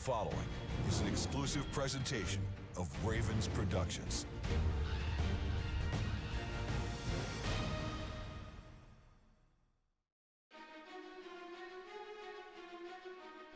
following is an exclusive presentation of Ravens Productions.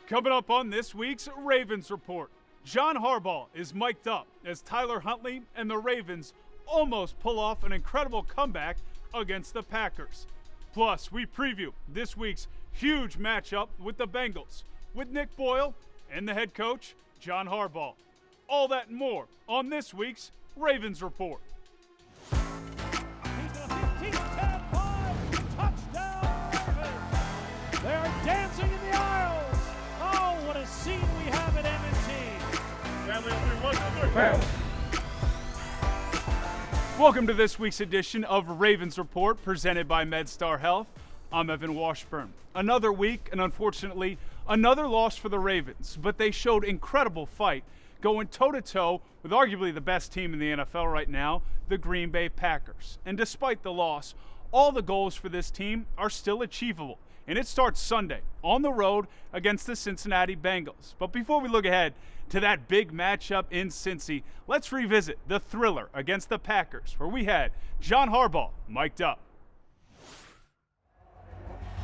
Coming up on this week's Ravens Report, John Harbaugh is mic'd up as Tyler Huntley and the Ravens almost pull off an incredible comeback against the Packers. Plus, we preview this week's huge matchup with the Bengals, with Nick Boyle and the head coach, John Harbaugh. All that and more on this week's Ravens Report. He's a 15-10-5 touchdown Ravens. They're dancing in the aisles. Oh, what a scene we have at M&T. Welcome to this week's edition of Ravens Report, presented by MedStar Health. I'm Evan Washburn. Another week, and unfortunately, another loss for the Ravens, but they showed incredible fight, going toe-to-toe with arguably the best team in the NFL right now, the Green Bay Packers. And despite the loss, all the goals for this team are still achievable. And it starts Sunday on the road against the Cincinnati Bengals. But before we look ahead to that big matchup in Cincy, let's revisit the thriller against the Packers, where we had John Harbaugh mic'd up.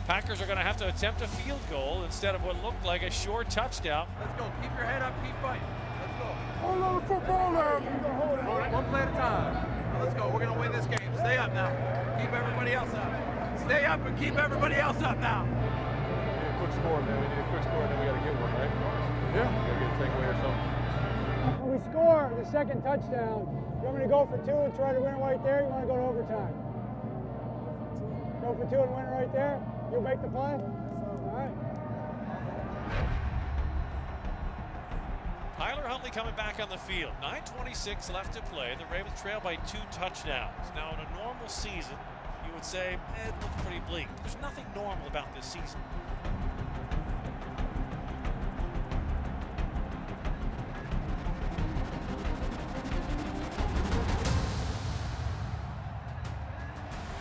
Packers are going to have to attempt a field goal instead of what looked like a short touchdown. Let's go. Keep your head up. Keep fighting. Let's go. Hold on the football now. One play at a time. Now let's go. We're going to win this game. Stay up now. Keep everybody else up. Stay up and keep everybody else up now. We need a quick score, man. We need a quick score, and then we got to get one, right? Yeah. We got to get a takeaway or something. When we score the second touchdown, you want me to go for two and try to win it right there? You want to go to overtime? Go for two and win it right there? You'll make the play? All right. Tyler Huntley coming back on the field. 9:26 left to play. The Ravens trail by 2 touchdowns. Now, in a normal season, you would say, it looks pretty bleak. There's nothing normal about this season.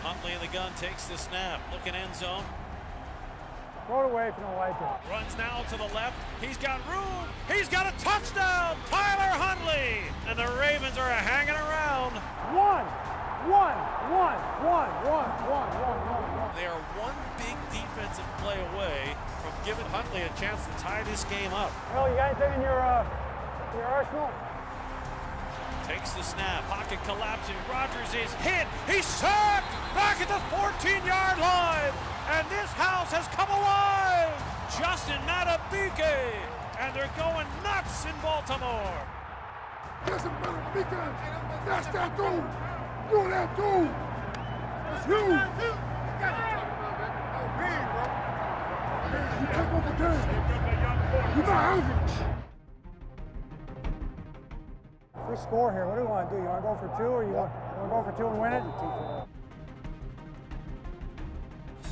Huntley in the gun takes the snap. Looking end zone. Throw it away if you don't like it. Runs now to the left. He's got room. He's got a touchdown. Tyler Huntley. And the Ravens are hanging around. One. They are one big defensive play away from giving Huntley a chance to tie this game up. Well, you got anything in your arsenal? Takes the snap. Pocket collapsing. Rodgers is hit. He's sacked. Back at the 14-yard line. And this house has come alive. Justin Matabike. And they're going nuts in Baltimore. Listen, Matabike. That's that dude. Do that dude. That's you. You take over game. You're not hungry. If we score here, what do you want to do? You want to go for two, or you want to go for two and win it?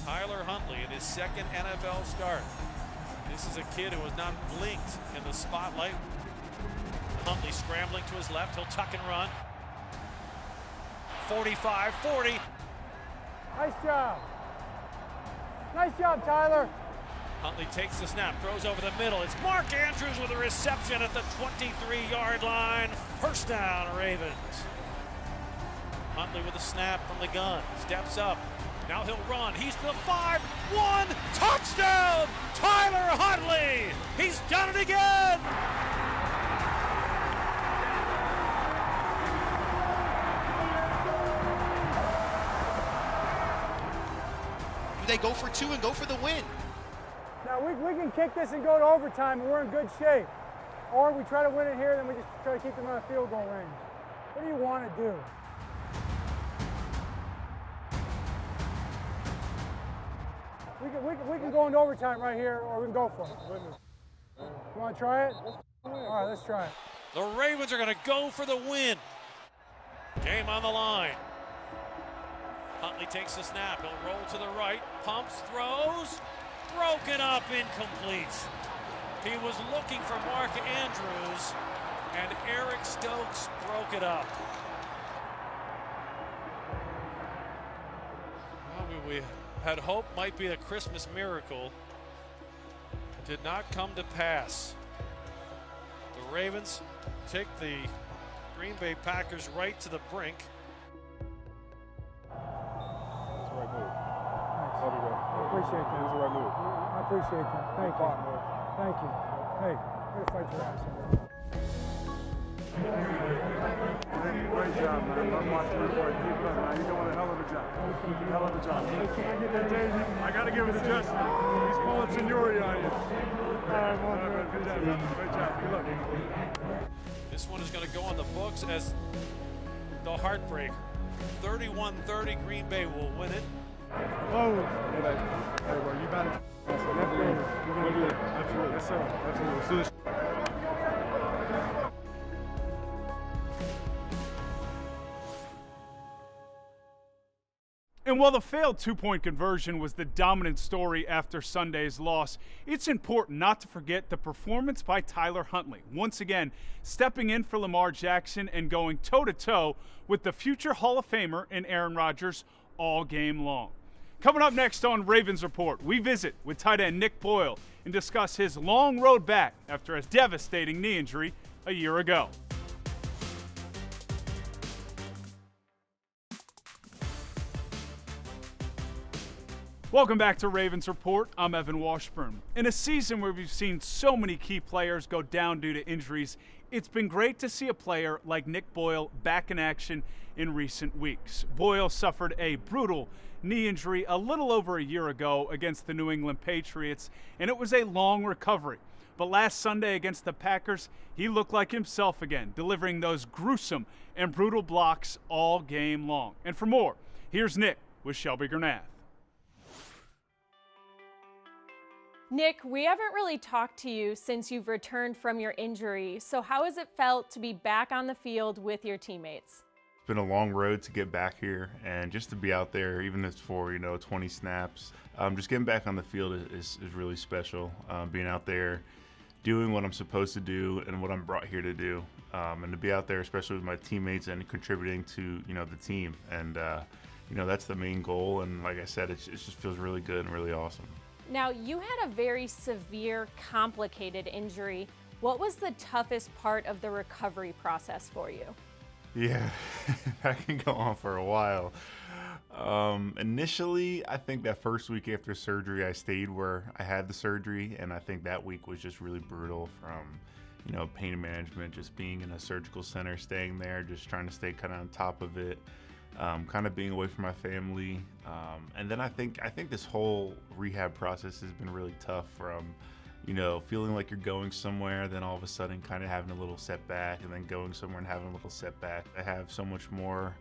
Tyler Huntley in his second NFL start. This is a kid who has not blinked in the spotlight. Huntley scrambling to his left. He'll tuck and run. 45, 40. Nice job. Nice job, Tyler. Huntley takes the snap, throws over the middle. It's Mark Andrews with a reception at the 23-yard line. First down, Ravens. Huntley with a snap from the gun. Steps up. Now he'll run. He's to the 5. 1 touchdown! Tyler Huntley! He's done it again! They go for two and go for the win. Now, we can kick this and go to overtime, and we're in good shape. Or we try to win it here, then we just try to keep them out of field goal range. What do you want to do? We can go into overtime right here, or we can go for it. You want to try it? All right, let's try it. The Ravens are going to go for the win. Game on the line. Huntley takes the snap. He'll roll to the right. Pumps, throws. Broken up, incomplete. He was looking for Mark Andrews, and Eric Stokes broke it up. Well, we had hoped might be a Christmas miracle. Did not come to pass. Ravens take the Green Bay Packers right to the brink. That's the right move. Thanks. I'll be right. I appreciate that. That's the right move. I appreciate that. Thank you. Thank you. Hey, way to fight your ass off. Great job, man. I'm watching you boy. Keep going, man. You're doing a hell of a job. Hell of a job. I got to give it to Justin. He's pulling seniority on you. All right, man. Good job, man. Great job. Good luck. This one is going to go on the books as the heartbreaker. 31-30, Green Bay will win it. Oh. Hey, bro, you better. Absolutely. Yes, sir. Absolutely. And while the failed two-point conversion was the dominant story after Sunday's loss, it's important not to forget the performance by Tyler Huntley, once again stepping in for Lamar Jackson and going toe-to-toe with the future Hall of Famer in Aaron Rodgers all game long. Coming up next on Ravens Report, we visit with tight end Nick Boyle and discuss his long road back after a devastating knee injury a year ago. Welcome back to Ravens Report. I'm Evan Washburn. In a season where we've seen so many key players go down due to injuries, it's been great to see a player like Nick Boyle back in action in recent weeks. Boyle suffered a brutal knee injury a little over a year ago against the New England Patriots, and it was a long recovery. But last Sunday against the Packers, he looked like himself again, delivering those gruesome and brutal blocks all game long. And for more, here's Nick with Shelby Gurnath. Nick, we haven't really talked to you since you've returned from your injury, so how has it felt to be back on the field with your teammates? It's been a long road to get back here, and just to be out there, even if it's for 20 snaps, just getting back on the field is really special. Being out there, doing what I'm supposed to do and what I'm brought here to do, and to be out there, especially with my teammates and contributing to the team, and that's the main goal. And like I said, it just feels really good and really awesome. Now, you had a very severe, complicated injury. What was the toughest part of the recovery process for you? Yeah, that can go on for a while. Initially, I think that first week after surgery, I stayed where I had the surgery, and I think that week was just really brutal from, pain management, just being in a surgical center, staying there, just trying to stay kind of on top of it. Kind of being away from my family, and then I think this whole rehab process has been really tough. From feeling like you're going somewhere, then all of a sudden kind of having a little setback, and then going somewhere and having a little setback. I have so much more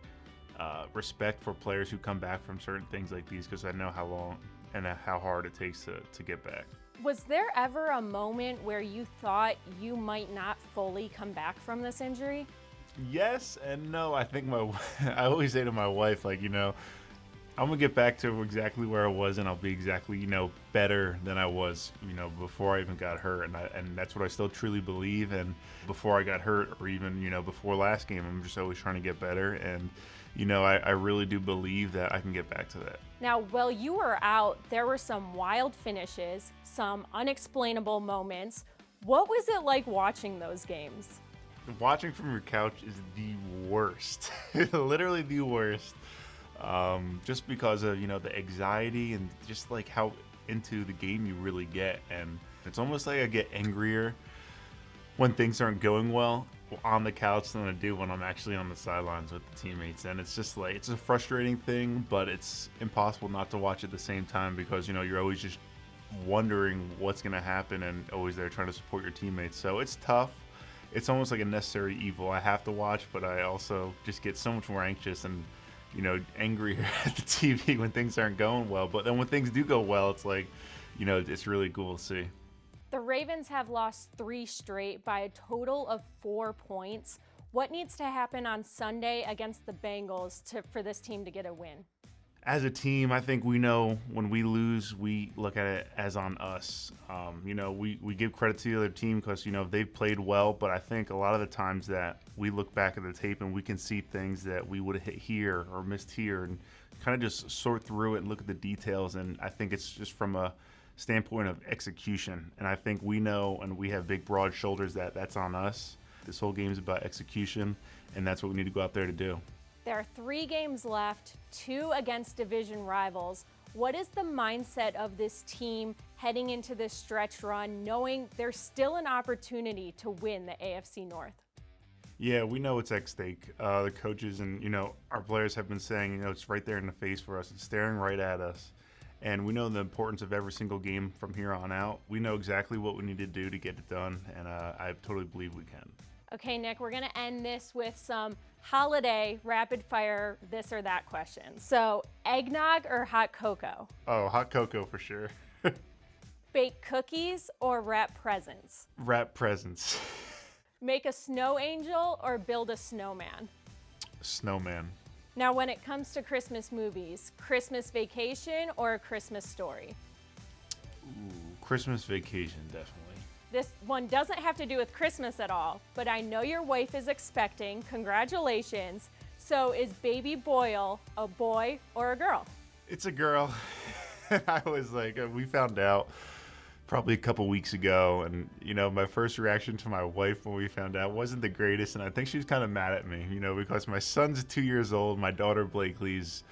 respect for players who come back from certain things like these, because I know how long and how hard it takes to get back. Was there ever a moment where you thought you might not fully come back from this injury? Yes and no. I think I always say to my wife, I'm gonna get back to exactly where I was, and I'll be exactly, better than I was, before I even got hurt, and that's what I still truly believe. And before I got hurt, or even, before last game, I'm just always trying to get better, and I really do believe that I can get back to that. Now, while you were out, there were some wild finishes, some unexplainable moments. What was it like watching those games? Watching from your couch is the worst, literally the worst. Just because of the anxiety and just like how into the game you really get, and it's almost like I get angrier when things aren't going well on the couch than I do when I'm actually on the sidelines with the teammates. And it's just like, it's a frustrating thing, but it's impossible not to watch at the same time, because you're always just wondering what's going to happen and always there trying to support your teammates. So it's tough. It's almost like a necessary evil. I have to watch, but I also just get so much more anxious and, angry at the TV when things aren't going well. But then when things do go well, it's like, it's really cool to see. The Ravens have lost 3 straight by a total of 4 points. What needs to happen on Sunday against the Bengals for this team to get a win? As a team, I think we know when we lose, we look at it as on us. We give credit to the other team because, they've played well, but I think a lot of the times that we look back at the tape and we can see things that we would have hit here or missed here, and kind of just sort through it and look at the details. And I think it's just from a standpoint of execution. And I think we know, and we have big, broad shoulders, that's on us. This whole game is about execution, and that's what we need to go out there to do. There are 3 games left, 2 against division rivals. What is the mindset of this team heading into this stretch run, knowing there's still an opportunity to win the AFC North? Yeah, we know it's at stake. The coaches and, our players have been saying, it's right there in the face for us. It's staring right at us. And we know the importance of every single game from here on out. We know exactly what we need to do to get it done, and I totally believe we can. Okay, Nick, we're going to end this with some holiday rapid fire this or that questions. So, eggnog or hot cocoa? Oh, hot cocoa for sure. Bake cookies or wrap presents? Wrap presents. Make a snow angel or build a snowman? Snowman. Now, when it comes to Christmas movies, Christmas Vacation or A Christmas Story? Ooh, Christmas Vacation, definitely. This one doesn't have to do with Christmas at all, but I know your wife is expecting. Congratulations. So is baby Boyle a boy or a girl? It's a girl. I was like, we found out probably a couple weeks ago, and my first reaction to my wife when we found out wasn't the greatest, and I think she was kind of mad at me, because my son's 2 years old, my daughter Blakely's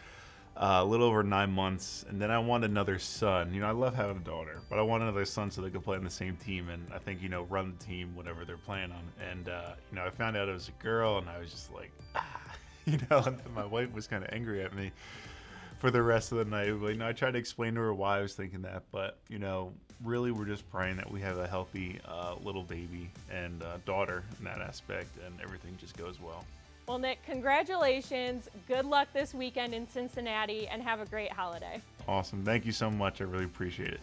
a little over 9 months, and then I want another son. I love having a daughter, but I want another son so they can play on the same team, and I think run the team whatever they're playing on. And I found out it was a girl, and I was just like, and my wife was kind of angry at me for the rest of the night. But, I tried to explain to her why I was thinking that, but really we're just praying that we have a healthy little baby and daughter in that aspect, and everything just goes well. Well, Nick, congratulations. Good luck this weekend in Cincinnati, and have a great holiday. Awesome. Thank you so much. I really appreciate it.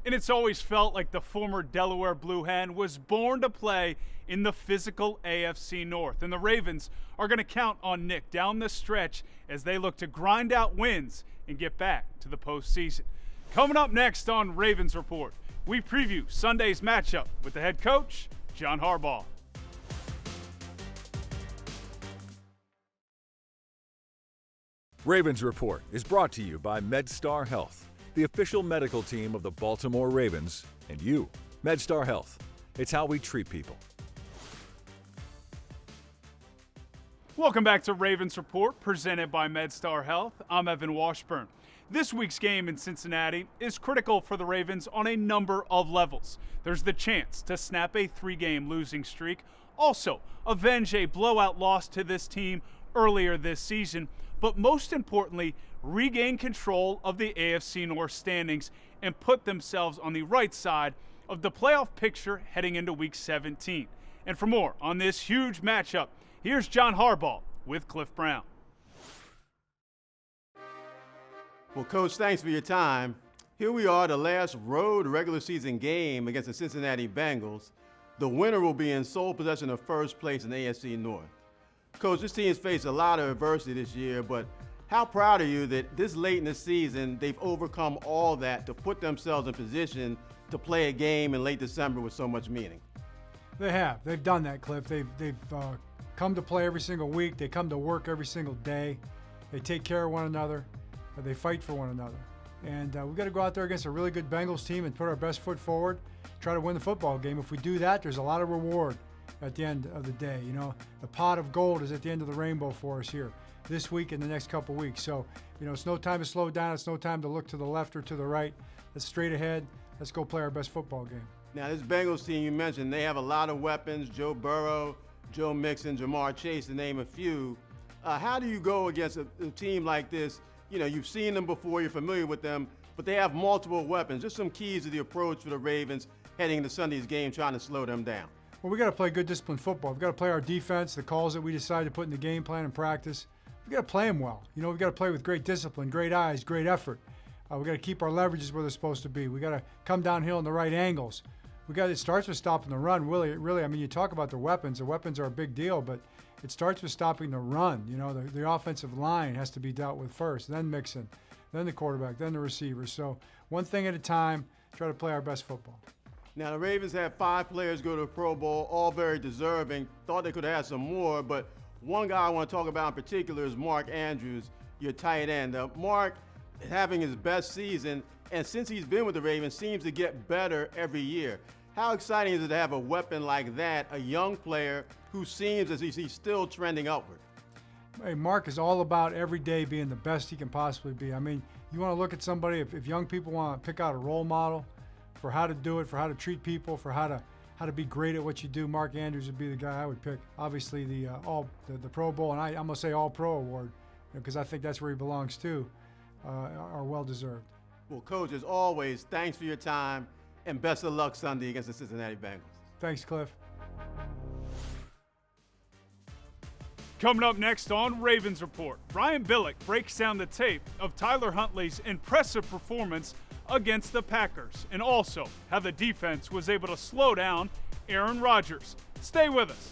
And it's always felt like the former Delaware Blue Hen was born to play in the physical AFC North. And the Ravens are going to count on Nick down the stretch as they look to grind out wins and get back to the postseason. Coming up next on Ravens Report, we preview Sunday's matchup with the head coach, John Harbaugh. Ravens Report is brought to you by MedStar Health, the official medical team of the Baltimore Ravens, and you. MedStar Health. It's how we treat people. Welcome back to Ravens Report, presented by MedStar Health. I'm Evan Washburn. This week's game in Cincinnati is critical for the Ravens on a number of levels. There's the chance to snap a 3-game losing streak, also avenge a blowout loss to this team earlier this season, but most importantly, regain control of the AFC North standings and put themselves on the right side of the playoff picture heading into Week 17. And for more on this huge matchup, here's John Harbaugh with Cliff Brown. Well, Coach, thanks for your time. Here we are, the last road regular season game against the Cincinnati Bengals. The winner will be in sole possession of first place in the AFC North. Coach, this team's faced a lot of adversity this year, but how proud are you that this late in the season they've overcome all that to put themselves in position to play a game in late December with so much meaning? They have. They've done that, Cliff. They've come to play every single week. They come to work every single day. They take care of one another. They fight for one another. And we've got to go out there against a really good Bengals team and put our best foot forward, try to win the football game. If we do that, there's a lot of reward at the end of the day. The pot of gold is at the end of the rainbow for us here this week and the next couple weeks. So, it's no time to slow down. It's no time to look to the left or to the right. Let's straight ahead. Let's go play our best football game. Now, this Bengals team you mentioned, they have a lot of weapons. Joe Burrow, Joe Mixon, Jamar Chase, to name a few. How do you go against a team like this? You've seen them before, you're familiar with them, but they have multiple weapons. Just some keys to the approach for the Ravens heading into Sunday's game, trying to slow them down. Well, we got to play good disciplined football. We've got to play our defense, the calls that we decide to put in the game plan and practice. We've got to play them well. We've got to play with great discipline, great eyes, great effort. We've got to keep our leverages where they're supposed to be. We've got to come downhill in the right angles. It starts with stopping the run, really. I mean, you talk about the weapons. The weapons are a big deal, but it starts with stopping the run. The offensive line has to be dealt with first, then Mixon, then the quarterback, then the receivers. So one thing at a time, try to play our best football. Now, the Ravens had 5 players go to the Pro Bowl, all very deserving. Thought they could have had some more, but one guy I want to talk about in particular is Mark Andrews, your tight end. Mark, having his best season, and since he's been with the Ravens, seems to get better every year. How exciting is it to have a weapon like that, a young player who seems as he's still trending upward? Hey, Mark is all about every day being the best he can possibly be. I mean, you want to look at somebody, if young people want to pick out a role model for how to do it, for how to treat people, for how to be great at what you do, Mark Andrews would be the guy I would pick. Obviously, the Pro Bowl, and I'm going to say All-Pro award, because I think that's where he belongs too, are well-deserved. Well, Coach, as always, thanks for your time, and best of luck Sunday against the Cincinnati Bengals. Thanks, Cliff. Coming up next on Ravens Report, Brian Billick breaks down the tape of Tyler Huntley's impressive performance against the Packers, and also how the defense was able to slow down Aaron Rodgers. Stay with us.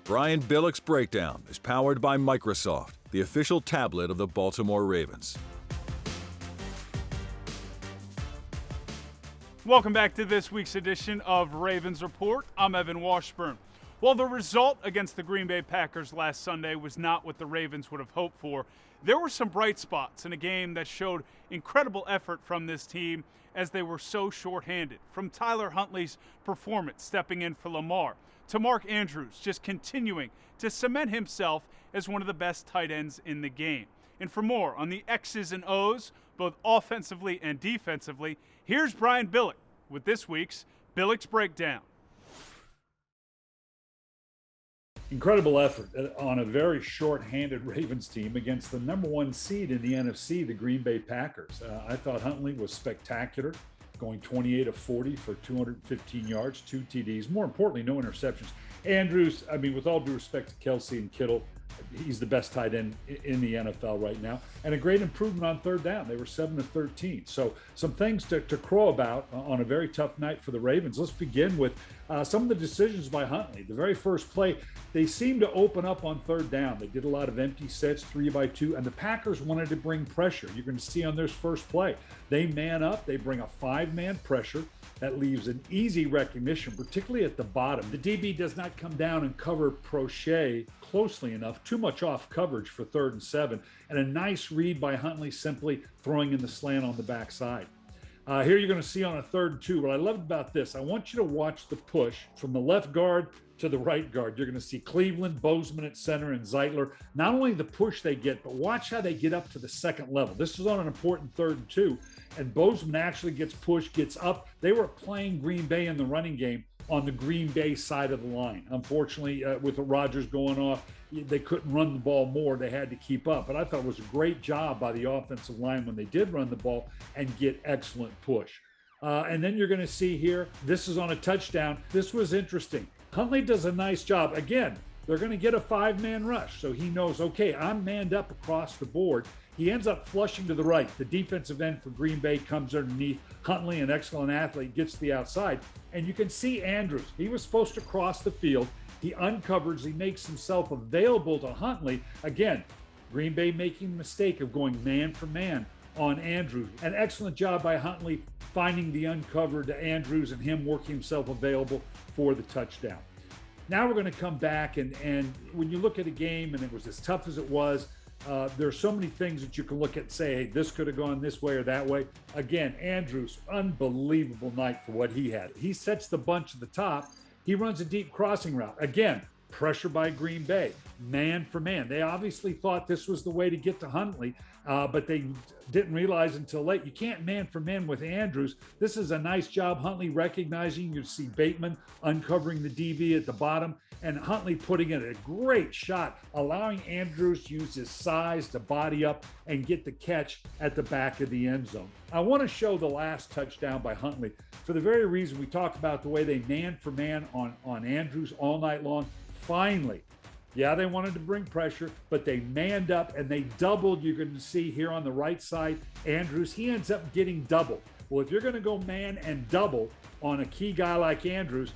Brian Billick's Breakdown is powered by Microsoft, the official tablet of the Baltimore Ravens. Welcome back to this week's edition of Ravens Report. I'm Evan Washburn. While the result against the Green Bay Packers last Sunday was not what the Ravens would have hoped for, there were some bright spots in a game that showed incredible effort from this team as they were so shorthanded. From Tyler Huntley's performance stepping in for Lamar, to Mark Andrews just continuing to cement himself as one of the best tight ends in the game. And for more on the X's and O's, both offensively and defensively, here's Brian Billick with this week's Billick's Breakdown. Incredible effort on a very short-handed Ravens team against the number one seed in the NFC, the Green Bay Packers. I thought Huntley was spectacular, going 28 of 40 for 215 yards, 2 TDs. More importantly, no interceptions. Andrews, I mean, with all due respect to Kelsey and Kittle, he's the best tight end in the NFL right now, and a great improvement on third down. They were 7 of 13. So some things to crow about on a very tough night for the Ravens. Let's begin with some of the decisions by Huntley. The very first play, they seemed to open up on third down. They did a lot of empty sets, 3-by-2, and the Packers wanted to bring pressure. You're going to see on this first play, they man up, they bring a 5-man pressure. That leaves an easy recognition, particularly at the bottom. The DB does not come down and cover Prochet closely enough, too much off coverage for 3rd and 7, and a nice read by Huntley simply throwing in the slant on the backside. Here you're going to see on a 3rd and 2, what I loved about this, I want you to watch the push from the left guard to the right guard. You're going to see Cleveland, Bozeman at center, and Zeitler. Not only the push they get, but watch how they get up to the second level. This is on an important 3rd and 2, and Bozeman actually gets pushed, gets up. They were playing Green Bay in the running game on the Green Bay side of the line. Unfortunately, with the Rodgers going off, they couldn't run the ball more. They had to keep up. But I thought it was a great job by the offensive line when they did run the ball and get excellent push. And then you're going to see here, this is on a touchdown. This was interesting. Huntley does a nice job. Again, they're going to get a 5-man rush. So he knows, okay, I'm manned up across the board. He ends up flushing to the right. The defensive end for Green Bay comes underneath. Huntley, an excellent athlete, gets to the outside. And you can see Andrews. He was supposed to cross the field. He uncovers. He makes himself available to Huntley. Again, Green Bay making the mistake of going man for man on Andrews. An excellent job by Huntley finding the uncovered Andrews and him working himself available for the touchdown. Now we're going to come back, and when you look at a game, and it was as tough as it was, there are so many things that you can look at and say, hey, this could have gone this way or that way. Again, Andrews, unbelievable night for what he had. He sets the bunch at the top. He runs a deep crossing route. Again, pressure by Green Bay, man for man. They obviously thought this was the way to get to Huntley, but they didn't realize until late. You can't man for man with Andrews. This is a nice job. Huntley recognizing. You see Bateman uncovering the DB at the bottom, and Huntley putting in a great shot, allowing Andrews to use his size to body up and get the catch at the back of the end zone. I want to show the last touchdown by Huntley for the very reason we talked about the way they man for man on Andrews all night long. Finally, yeah, they wanted to bring pressure, but they manned up and they doubled. You're going to see here on the right side, Andrews, he ends up getting doubled. Well, if you're going to go man and double on a key guy like Andrews,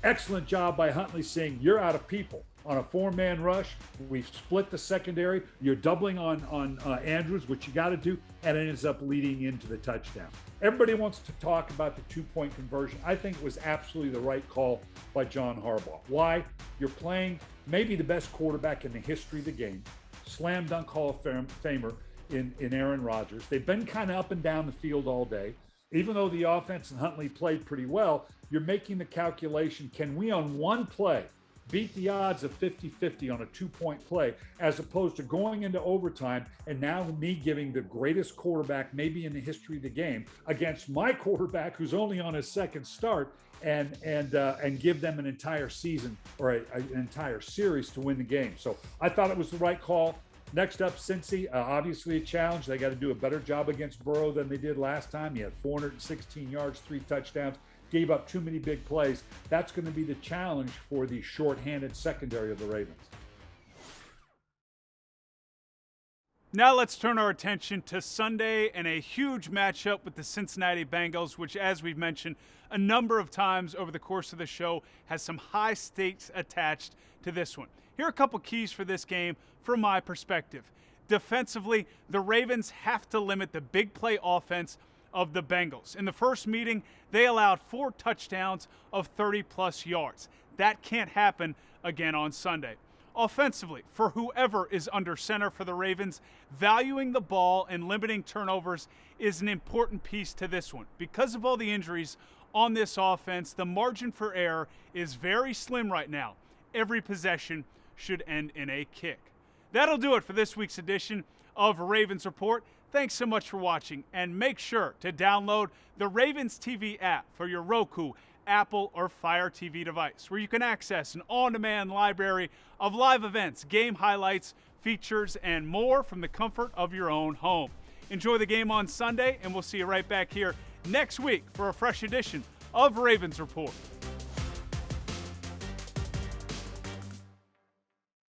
excellent job by Huntley saying, you're out of people. on a 4-man rush. We've split the secondary. You're doubling on Andrews, which you got to do, and it ends up leading into the touchdown. Everybody wants to talk about the 2-point conversion. I think it was absolutely the right call by John Harbaugh. Why? You're playing maybe the best quarterback in the history of the game, slam dunk Hall of Famer in Aaron Rodgers. They've been kind of up and down the field all day. Even though the offense and Huntley played pretty well, you're making the calculation, can we on one play beat the odds of 50-50 on a 2-point play, as opposed to going into overtime and now me giving the greatest quarterback maybe in the history of the game against my quarterback who's only on his second start and give them an entire season or an entire series to win the game. So I thought it was the right call. Next up, Cincy, obviously a challenge. They got to do a better job against Burrow than they did last time. He had 416 yards, 3 touchdowns, gave up too many big plays. That's going to be the challenge for the shorthanded secondary of the Ravens. Now let's turn our attention to Sunday and a huge matchup with the Cincinnati Bengals, which, as we've mentioned a number of times over the course of the show, has some high stakes attached to this one. Here are a couple keys for this game from my perspective. Defensively, the Ravens have to limit the big play offense of the Bengals. In the first meeting, they allowed 4 touchdowns of 30-plus yards. That can't happen again on Sunday. Offensively, for whoever is under center for the Ravens, valuing the ball and limiting turnovers is an important piece to this one. Because of all the injuries on this offense, the margin for error is very slim right now. Every possession should end in a kick. That'll do it for this week's edition of Ravens Report. Thanks so much for watching, and make sure to download the Ravens TV app for your Roku, Apple, or Fire TV device, where you can access an on-demand library of live events, game highlights, features, and more from the comfort of your own home. Enjoy the game on Sunday, and we'll see you right back here next week for a fresh edition of Ravens Report.